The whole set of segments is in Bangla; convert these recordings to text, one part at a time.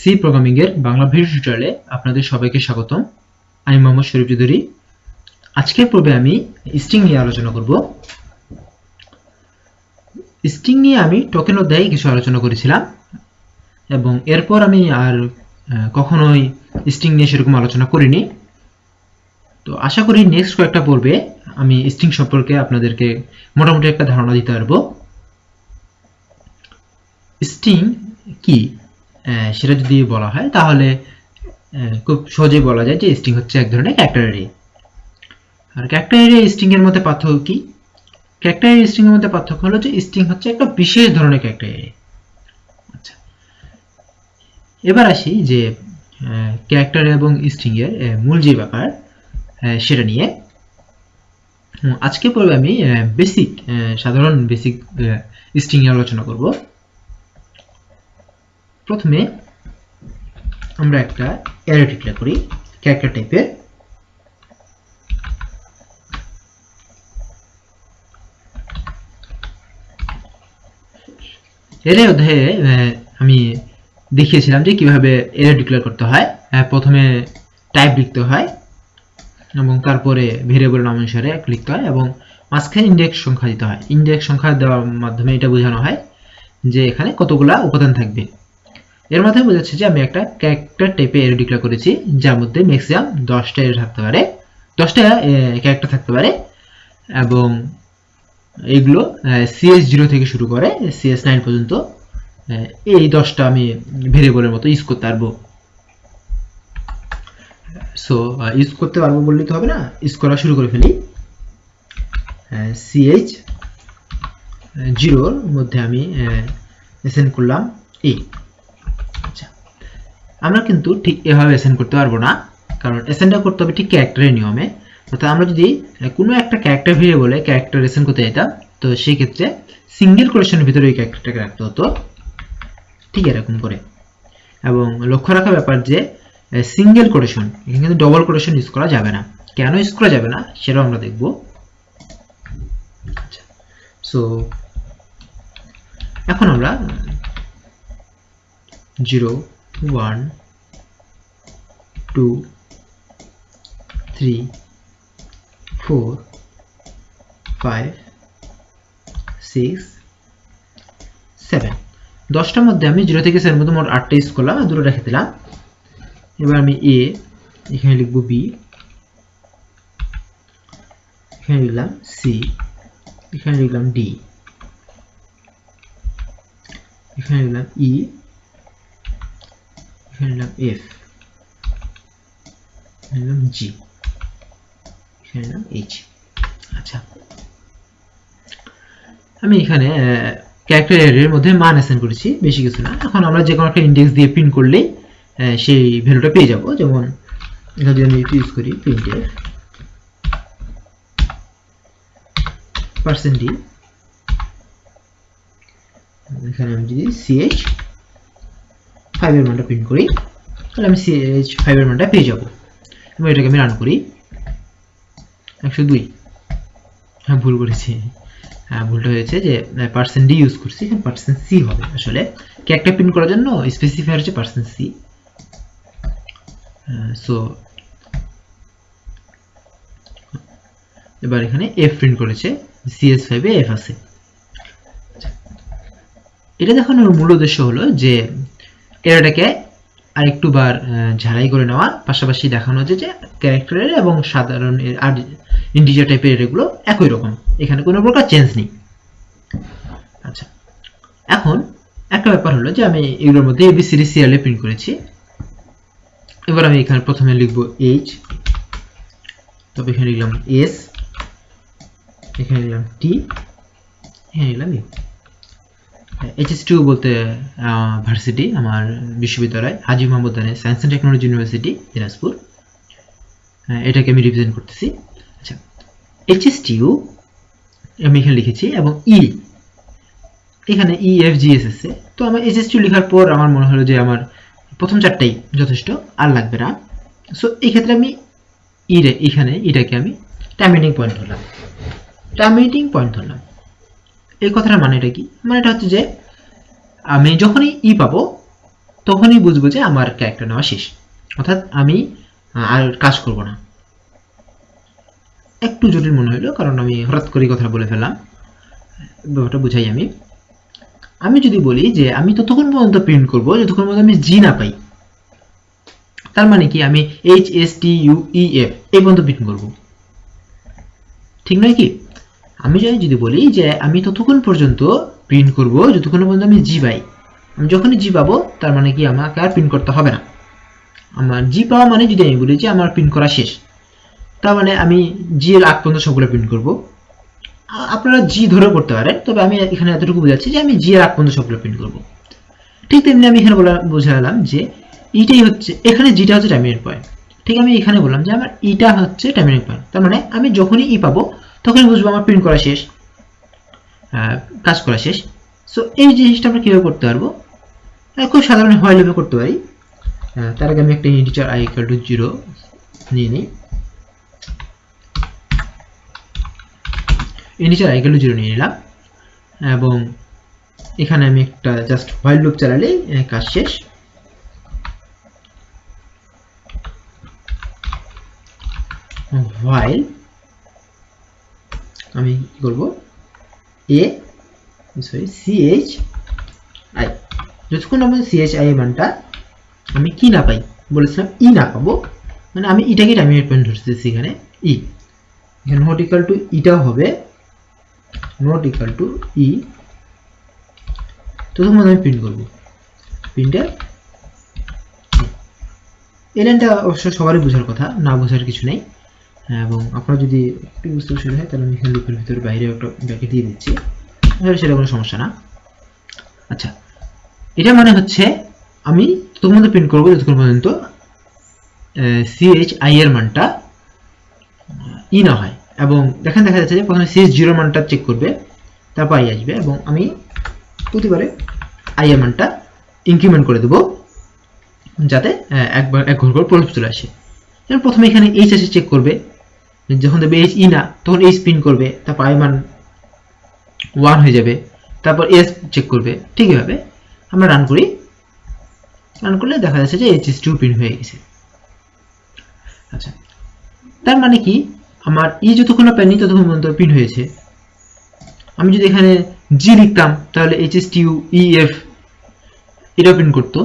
সি প্রোগ্রামিং এর বাংলা ভিডিও টিউটোরিয়ালে আপনাদের সবাইকে স্বাগতম। আমি মোহাম্মদ শরীফ চৌধুরী। আজকের পর্বে আমি স্ট্রিং নিয়ে আলোচনা করব। স্ট্রিং নিয়ে আমি টোকেন অধ্যায়ে কিছু আলোচনা করেছিলাম এবং এরপর আমি আর কখনোই স্ট্রিং নিয়ে সেরকম আলোচনা করিনি। তো আশা করি নেক্সট কয়েকটা পর্বে আমি স্ট্রিং সম্পর্কে আপনাদেরকে মোটামুটি একটা ধারণা দিতে পারবো। স্ট্রিং কি সেটা যদি বলা হয় তাহলে খুব সহজেই বলা যায় যে স্ট্রিং হচ্ছে এক ধরনের ক্যারেক্টার অ্যারে। আর ক্যারেক্টার অ্যারে স্ট্রিং এর মধ্যে পার্থক্য কি? ক্যারেক্টার অ্যারে স্ট্রিং এর মধ্যে পার্থক্য হলো যে স্ট্রিং হচ্ছে একটা বিশেষ ধরনের ক্যারেক্টার অ্যারে। আচ্ছা, এবার আসি যে ক্যারেক্টার এবং স্ট্রিং এর মূল যে ব্যাপার সেটা নিয়ে। আজকে পর্বে আমি সাধারণ বেসিক স্ট্রিং এর আলোচনা করব। প্রথমে আমরা একটা অ্যারে ডিক্লেয়ার করি ক্যারেক্টার টাইপের। অ্যারে অধ্যায়ে আমি দেখিয়েছিলাম যে কিভাবে অ্যারে ডিক্লেয়ার করতে হয়। প্রথমে টাইপ লিখতে হয় এবং তারপরে ভেরিয়েবল নাম অনুসারে লিখতে হয় এবং মাঝখানে ইন্ডেক্স সংখ্যা দিতে হয়। ইন্ডেক্স সংখ্যা দেওয়ার মাধ্যমে এটা বোঝানো হয় যে এখানে কতগুলা উপাদান থাকবে। এর মাধ্যমে বোঝাচ্ছে যে আমি একটা ক্যারেক্টার টাইপে অ্যারে ডিক্লেয়ার করেছি যার মধ্যে ম্যাক্সিমাম 10টা অ্যারে থাকতে পারে, 10টা ক্যারেক্টার থাকতে পারে এবং এইগুলো CS0 থেকে শুরু করে CS9 পর্যন্ত এই 10টা আমি ভেরিয়েবলের মতো ইউজ করতে পারবো। সো ইউজ করতে পারবো বললেই তো হবে না, ইউজ করা শুরু করে ফেলি। CH0 এর মধ্যে আমি অ্যাসাইন করলাম A। আচ্ছা, আমরা কিন্তু ঠিক এভাবে অ্যাসাইন করতে পারবো না, কারণ অ্যাসাইনটা করতে হবে ঠিক ক্যারেক্টারের নিয়মে। অর্থাৎ আমরা যদি কোনো একটা ক্যারেক্টার ভেরিয়েবলে ক্যারেক্টার অ্যাসাইন করতে যেতাম তো সেই ক্ষেত্রে সিঙ্গেল কোটেশনের ভিতরে ওই ক্যারেক্টারটাকে রাখতে হতো ঠিক এরকম করে। এবং লক্ষ্য রাখা ব্যাপার যে সিঙ্গেল কোটেশন, এখানে কিন্তু ডবল কোটেশন ইউজ করা যাবে না। কেন ইউজ করা যাবে না সেটাও আমরা দেখব। সো এখন আমরা 0 1 2 3 4 5 6 7 10টার মধ্যে আমি 0 থেকে 7 মধ্যে মোট 8টা ইউজ করলাম আর 2টো রেখে দিলাম। এবার আমি A, এখানে লিখব B, এখানে লিখলাম C, এখানে লিখলাম D, এখানে লিখলাম E, এখানে লিখলাম F, এখানে লিখলাম G, এখানে লিখলাম H। আচ্ছা, আমি এখানে ক্যারেক্টার অ্যারের মধ্যে মান অ্যাসাইন করেছি, বেশি কিছু না। এখন আমরা যে কোনো একটা ইন্ডেক্স দিয়ে প্রিন্ট করলেই সেই ভ্যালুটা পেয়ে যাব। যেমন এখানে যদি আমি ইউজ করি printf %d, এখানে আমি যদি ch5 এর মানটা প্রিন্ট করি তাহলে আমি ch5 এর মানটা পেয়ে যাব। এবং এটাকে আমি রান করি 102। হ্যাঁ, ভুল করেছি, ভুলটা হয়েছে যে %d ইউজ করছি, এখানে %c হবে। আসলে ক্যারেক্টার প্রিন্ট করার জন্য স্পেসিফায়ার হচ্ছে %c। সো এবার এখানে f প্রিন্ট করেছে, CS5 এ f আছে। এটা দেখানোর মূল উদ্দেশ্য হলো যে এটাকে আরেকটু বার ঝালাই করে নেওয়া, পাশাপাশি দেখানো যে ক্যারেক্টারের এবং সাধারণ আর ইন্টিজার টাইপের এগুলো একই রকম, এখানে কোনো প্রকার চেঞ্জ নেই। আচ্ছা, এখন একটা ব্যাপার হলো যে আমি এগুলোর মধ্যে ABCD সিরিয়ালে প্রিন্ট করেছি। এবার আমি এখানে প্রথমে লিখব H, তবে এখানে লিখলাম S, এখানে লিখলাম T, এখানে লিখলাম U। HS2 বলতে ভার্সিটি আমার বিশ্ববিদ্যালয় Haji Mohammad Ali science and technology university Dinajpur, এটাকে আমি রিপ্রেজেন্ট করতেছি। আচ্ছা, HS2 আমি এখানে লিখেছি এবং এখানে EFGS আছে। তো আমার HS2 লেখার পর আমার মনে হলো যে আমার প্রথম চারটাই যথেষ্ট, আর লাগবে না। সো এই ক্ষেত্রে আমি এখানে এটাকে আমি টার্মিনেটিং পয়েন্ট ধরলাম। এই কথাটার মানেটা কি? মানেটা হচ্ছে যে আমি যখনই পাবো তখনই বুঝবো যে আমার ক্যারেক্টার নেওয়া শেষ, অর্থাৎ আমি আর কাজ করব না। একটু জটিল মনে হলো কারণ আমি হঠাৎ করে কথা বলে ফেললাম, ব্যাপারটা বুঝাই। আমি যদি বলি যে আমি ততক্ষণ পর্যন্ত প্রিন্ট করব যতক্ষণ পর্যন্ত আমি জি না পাই, তার মানে কি আমি H S T U E F এই পর্যন্ত প্রিন্ট করব, ঠিক নয় কি? আমি যদি বলি যে আমি ততক্ষণ পর্যন্ত প্রিন্ট করব যতক্ষণ পর্যন্ত আমি জি পাই, আমি যখনই জি পাবো তার মানে কি আমাকে আর প্রিন্ট করতে হবে না। আমার জি পাওয়া মানে যদি আমি বলি যে আমার প্রিন্ট করা শেষ, তার মানে আমি জি এর আগ পর্যন্ত সবগুলো প্রিন্ট করব। আপনারা জি ধরে করতে পারেন, তবে আমি এখানে এতটুকু বোঝাচ্ছি যে আমি জি এর আগ পর্যন্ত সবগুলো প্রিন্ট করব। ঠিক তেমনি আমি এখানে বোঝালাম যে ইটাই হচ্ছে, এখানে জিটা হচ্ছে টার্মিনেট পয়েন্ট। ঠিক আমি এখানে বললাম যে আমার ইটা হচ্ছে টার্মিনেট পয়েন্ট, তার মানে আমি যখনই ই পাবো তখনই বুঝবো আমার প্রিন্ট করা শেষ, কাজ করা শেষ। সো এই জিনিসটা আমরা কিভাবে করতে পারবো? খুব সাধারণ হোয়াইল লুপে করতে পারি। তার আগে আমি একটা ইন্টিজার i equal to 0 নিয়ে নিই। ইন্টিজার i equal to 0 নিয়ে নিলাম এবং এখানে আমি একটা জাস্ট হোয়াইল লুপ চালালেই কাজ শেষ। হোয়াইল আমি কি করব, ch i, যতক্ষণ আমি ch i এর মানটা আমি কি না পাই, বলেছিলাম ই না পাবো, মানে আমি ইটাকে টার্মিনেট পয়েন্ট ধরতেছি এখানে ই, এখানে নট ইকুয়াল টু ইটাও হবে নট ইকুয়াল টু ই, তখন আমি প্রিন্ট করব প্রিন্টার। এই লাইনটা অবশ্য সবারই বোঝার কথা, না বোঝার কিছু নেই। এবং আপনারা যদি একটু বুঝতে অসুবিধা হয় তাহলে আমি এখানে লুপের ভিতরে বাইরে একটা ব্র্যাকেট দিয়ে দিচ্ছি, তাহলে সেটা কোনো সমস্যা না। আচ্ছা, এটা মানে হচ্ছে আমি তখন প্রিন্ট করবো যতক্ষণ পর্যন্ত chi এর মানটা ই না হয়। এবং দেখা যাচ্ছে যে প্রথমে ch0 মানটা চেক করবে, তারপর i আসবে, এবং আমি প্রতিবারে i এর মানটা ইনক্রিমেন্ট করে দেবো যাতে একবার এক ঘর করে প্রলুপ চলে আসে। যেমন প্রথমে এখানে h এসে চেক করবে, যখন দেখবে h ই না তখন h প্রিন্ট করবে, তারপর i মান 1 হয়ে যাবে, তারপর s চেক করবে। ঠিক এভাবে আমরা রান করি, রান করলে দেখা যাচ্ছে যে h2 প্রিন্ট হয়ে গেছে। আচ্ছা, তার মানে কি আমার ই যতক্ষণ না পাইনি ততক্ষণ পর্যন্ত প্রিন্ট হয়েছে। আমি যদি এখানে জি লিখতাম তাহলে hstu ef এটা প্রিন্ট করতো,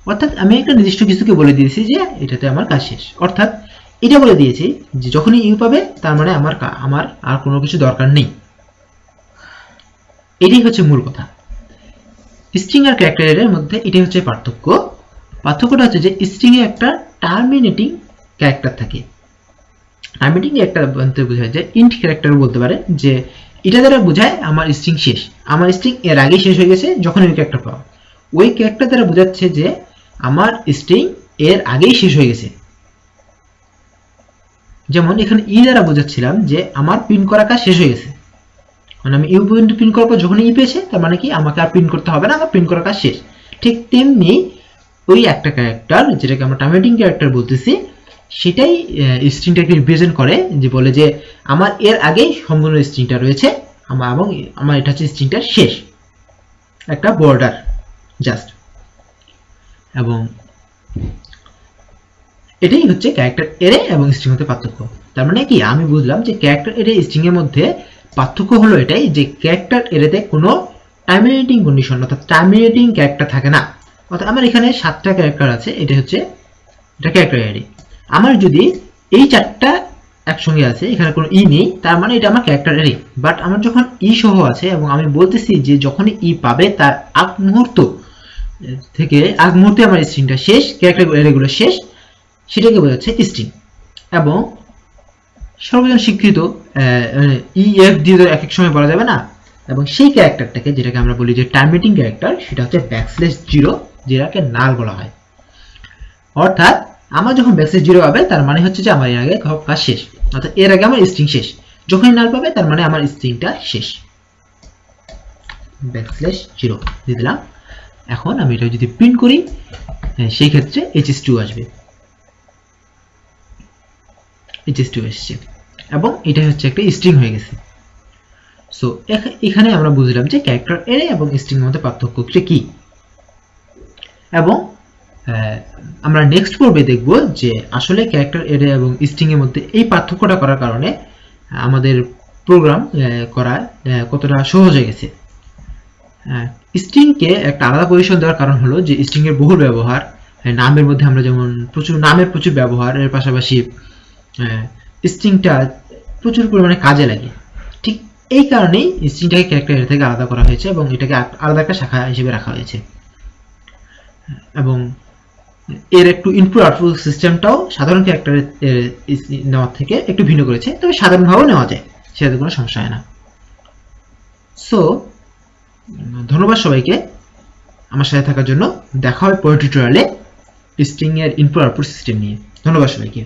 অর্থাৎ আমি একটা নির্দিষ্ট কিছুকে বলে দিয়েছি যে এটাতে আমার কাজ শেষ। অর্থাৎ এটা বলে দিয়েছি যে যখনই ইউ পাবে তার মানে আমার আর কোনো কিছু দরকার নেই। এটাই হচ্ছে মূল কথা। স্ট্রিং আর ক্যারেক্টারের মধ্যে এটাই হচ্ছে পার্থক্য। পার্থক্যটা হচ্ছে যে স্ট্রিং এ একটা টার্মিনেটিং ক্যারেক্টার থাকে। টার্মিনেটিং ক্যারেক্টার বলতে বোঝায় যে ইন্ট ক্যারেক্টার বলতে পারে যে এটা দ্বারা বোঝায় আমার স্ট্রিং শেষ, আমার স্ট্রিং এর আগে শেষ হয়ে গেছে যখন ওই ক্যারেক্টার পাওয়া। ওই ক্যারেক্টার দ্বারা বোঝাচ্ছে যে আমার স্ট্রিং এর আগেই শেষ হয়ে গেছে। যেমন এখানে ই দ্বারা বোঝাচ্ছিলাম যে আমার প্রিন্ট করা কাজ শেষ হয়ে গেছে, মানে আমি ইউ পয়েন্ট প্রিন্ট করার পর যখন ই পেয়েছে তার মানে কি আমাকে আর প্রিন্ট করতে হবে না, আমার প্রিন্ট করা কাজ শেষ। ঠিক তেমনি ওই একটা ক্যারেক্টার যেটাকে আমরা টার্মিনেটিং ক্যারেক্টার বলতেছি সেটাই স্ট্রিংটাকে রিপ্রেজেন্ট করে, যে বলে যে আমার এর আগেই সম্পূর্ণ স্ট্রিংটা রয়েছে এবং আমার এটা হচ্ছে স্ট্রিংটার শেষ, একটা বর্ডার জাস্ট। এবং এটাই হচ্ছে ক্যারেক্টার এরে এবং স্ট্রিং মধ্যে পার্থক্য। তার মানে কি আমি বুঝলাম যে ক্যারেক্টার এরে স্ট্রিং এর মধ্যে পার্থক্য হলো এটাই যে ক্যারেক্টার এরেতে কোনো টার্মিনেটিং কন্ডিশন অর্থাৎ টার্মিনেটিং ক্যারেক্টার থাকে না। অর্থাৎ আমার এখানে 7টা ক্যারেক্টার আছে, এটা হচ্ছে এটা ক্যারেক্টার এরে। আমার যদি এই 4টা একসঙ্গে আছে, এখানে কোনো ই নেই, তার মানে এটা আমার ক্যারেক্টার এরে। বাট আমার যখন ই সহ আছে এবং আমি বলতেছি যে যখনই ই পাবে তার আগ মুহূর্তে আমার স্ট্রিংটা শেষ, ক্যারেক্টার এরেগুলো শেষ, সেটাকে বোঝাচ্ছে স্ট্রিং। এবং সর্বজন স্বীকৃত ef দিয়ে তো এক এক সময় বলা যাবে না, এবং সেই ক্যারেক্টারটাকে যেটাকে আমরা বলি যে টার্মিনেটিং ক্যারেক্টার সেটা হচ্ছে \0, যেটাকে নাল বলা হয়। অর্থাৎ আমার যখন \0 পাবে তার মানে হচ্ছে যে আমার এর আগে কাজ শেষ, অর্থাৎ এর আগে আমার স্ট্রিং শেষ। যখনই নাল পাবে তার মানে আমার স্ট্রিংটা শেষ। \0 দিয়ে দিলাম। এখন আমি এটা যদি প্রিন্ট করি সেই ক্ষেত্রে hs2 আসবে, hs2 এসছে এবং এটা হচ্ছে একটা স্ট্রিং হয়ে গেছে। সো এখানে আমরা বুঝলাম যে ক্যারেক্টার এরে এবং স্ট্রিং এর মধ্যে পার্থক্যটা কি। এবং আমরা নেক্সট পর্বে দেখব যে আসলে ক্যারেক্টার অ্যারে এবং স্ট্রিং এর মধ্যে এই পার্থক্যটা করার কারণে আমাদের প্রোগ্রাম করা কতটা সহজ হয়ে গেছে। স্ট্রিংকে একটা আলাদা পজিশন দেওয়ার কারণ হলো যে স্ট্রিং এর বহুল ব্যবহার, নামের মধ্যে আমরা যেমন প্রচুর ব্যবহার, এর পাশাপাশি স্ট্রিংটা প্রচুর পরিমাণে কাজে লাগে। ঠিক এই কারণেই স্ট্রিংটাকে ক্যারেক্টার অ্যারে থেকে আলাদা করা হয়েছে এবং এটাকে আলাদা একটা শাখা হিসেবে রাখা হয়েছে। এবং এর একটু ইনপুট আউটপুট সিস্টেমটাও সাধারণ ক্যারেক্টার নেওয়ার থেকে একটু ভিন্ন করেছে, তবে সাধারণভাবেও নেওয়া যায়, সেটাতে কোনো সমস্যা হয় না। সো ধন্যবাদ সবাইকে আমার সাথে থাকার জন্য। দেখা হবে পরের টিউটোরিয়ালে স্ট্রিং এর ইনপুট আউটপুট সিস্টেম নিয়ে। ধন্যবাদ সবাইকে।